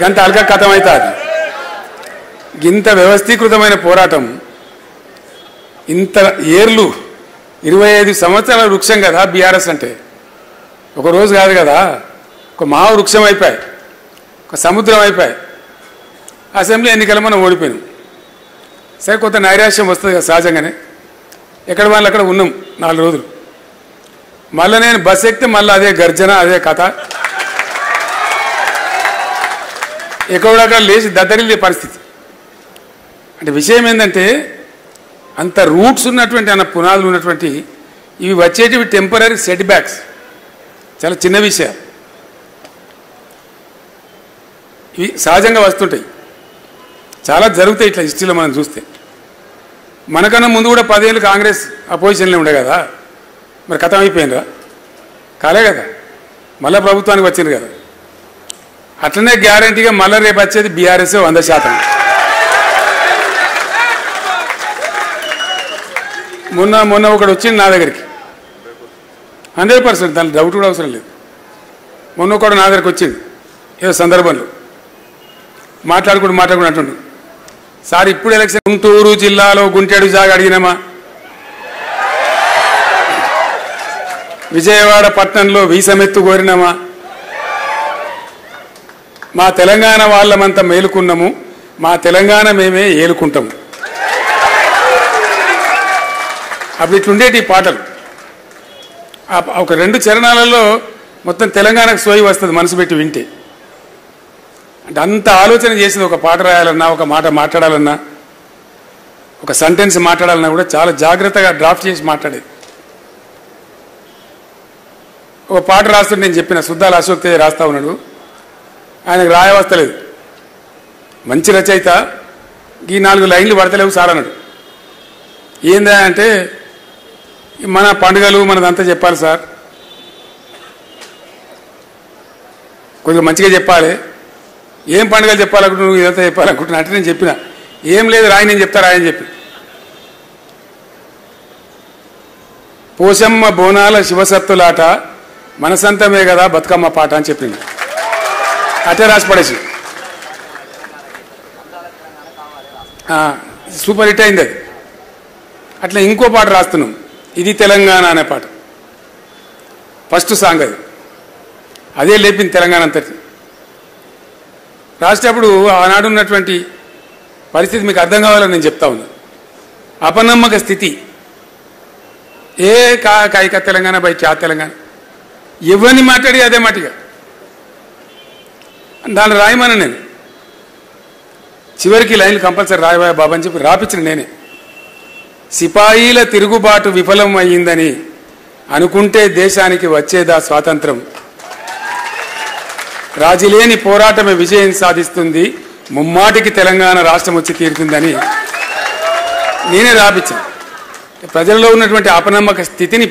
గంత అల్క కథం అవుతుంది. ఇంత వ్యవస్థీకృతమైన పోరాటం, ఇంత ఏర్లు 25 సంవత్సరాల వృక్షం కదా బీఆర్ఎస్ అంటే. ఒక రోజు కాదు కదా, ఒక మహా వృక్షం అయిపోయాయి, ఒక సముద్రం అయిపోయాయి. అసెంబ్లీ ఎన్నికలు మనం ఓడిపోయినాం. సరే, కొంత నైరాశ్యం వస్తుంది కదా సహజంగానే. ఎక్కడ వాళ్ళు అక్కడ ఉన్నాం 4 రోజులు. మళ్ళీ నేను బస్ ఎక్కితే మళ్ళీ అదే గర్జన, అదే కథ. ఎక్కడక్కడ లేచి దద్దరిల్లే పరిస్థితి. అంటే విషయం ఏంటంటే, అంత రూట్స్ ఉన్నటువంటి, అన్న పునాదులు ఉన్నటువంటి ఇవి వచ్చేటివి టెంపరీ సెట్ బ్యాక్స్, చాలా చిన్న విషయాలు. ఇవి సహజంగా వస్తుంటాయి, చాలా జరుగుతాయి ఇట్లా హిస్టరీలో మనం చూస్తే. మనకన్నా ముందు కూడా 10 ఏళ్ళు కాంగ్రెస్ అపోజిషన్లో ఉండే కదా, మరి కథం అయిపోయిందా? కాలే కదా, మళ్ళీ ప్రభుత్వానికి వచ్చింది కదా. అట్లనే గ్యారంటీగా మళ్ళీ రేపు వచ్చేది బీఆర్ఎస్ 100%. మొన్న ఒకడు వచ్చింది నా దగ్గరికి, 100%, దాని డౌట్ కూడా అవసరం లేదు. మొన్న ఒకడు నా దగ్గరికి వచ్చింది ఏదో సందర్భంలో, మాట్లాడుకుంటూ అంటుండు, సార్ ఇప్పుడు ఎలక్షన్ గుంటూరు జిల్లాలో గుంటేడు జాగా అడిగినామా, విజయవాడ పట్టణంలో వీసమెత్తు కోరినామా, మా తెలంగాణ వాళ్ళమంతా మేలుకున్నాము, మా తెలంగాణ మేమే ఏలుకుంటాము. అప్పుడు ఇట్లుండేటి పాటలు. ఒక 2 చరణాలలో మొత్తం తెలంగాణకు సోయి వస్తుంది మనసు పెట్టి వింటే. అంటే అంత ఆలోచన చేసింది. ఒక పాట రాయాలన్నా, ఒక మాట మాట్లాడాలన్నా, ఒక సెంటెన్స్ మాట్లాడాలన్నా కూడా చాలా జాగ్రత్తగా డ్రాఫ్ట్ చేసి మాట్లాడేది. ఒక పాట రాస్తుంటే నేను చెప్పిన, సుద్దాల అశోక్ తేజ రాస్తా ఉన్నాడు, ఆయనకు రాయవస్తలేదు, మంచి రచయిత, ఈ 4 లైన్లు పడతలేవు సార్ అన్నాడు. ఏందా అంటే, మన పండుగలు మనదంతా చెప్పాలి సార్, కొద్దిగా మంచిగా చెప్పాలి. ఏం పండుగలు చెప్పాలనుకుంటు, నువ్వు ఇదంతా చెప్పాలనుకుంటున్నా అంటే నేను చెప్పిన, ఏం లేదు రాయి, నేను చెప్తా రాయని చెప్పి. పోషమ్మ బోనాల శివసత్తులాట, మనసంతమే కదా బతుకమ్మ పాట అని చెప్పింది. అటే రాసి పడేసి సూపర్ హిట్ అయింది అది. అట్లా ఇంకో పాట రాస్తున్నాం, ఇది తెలంగాణ అనే పాట, ఫస్ట్ సాంగ్ అది. అదే లేపింది తెలంగాణ అంతటి. రాసేటప్పుడు ఆనాడు ఉన్నటువంటి పరిస్థితి మీకు అర్థం కావాలని నేను చెప్తా ఉన్నా. అపనమ్మక స్థితి, ఏ కాయిక తెలంగాణ బై క్యా తెలంగాణ, ఎవరిని మాట్లాడి అదే మాటిగా దాన్ని రాయమని నేను చివరికి లైన్లు కంపల్సరీ రాయబాయ బాబా అని చెప్పి రాపించిన నేనే. సిపాయిల తిరుగుబాటు విఫలం అయ్యిందని అనుకుంటే దేశానికి వచ్చేదా స్వాతంత్రం, రాజీలేని పోరాటమే విజయం సాధిస్తుంది, ముమ్మాటికి తెలంగాణ రాష్ట్రం వచ్చి తీరుతుందని నేనే రాపించాను. ప్రజల్లో ఉన్నటువంటి అపనమ్మక స్థితిని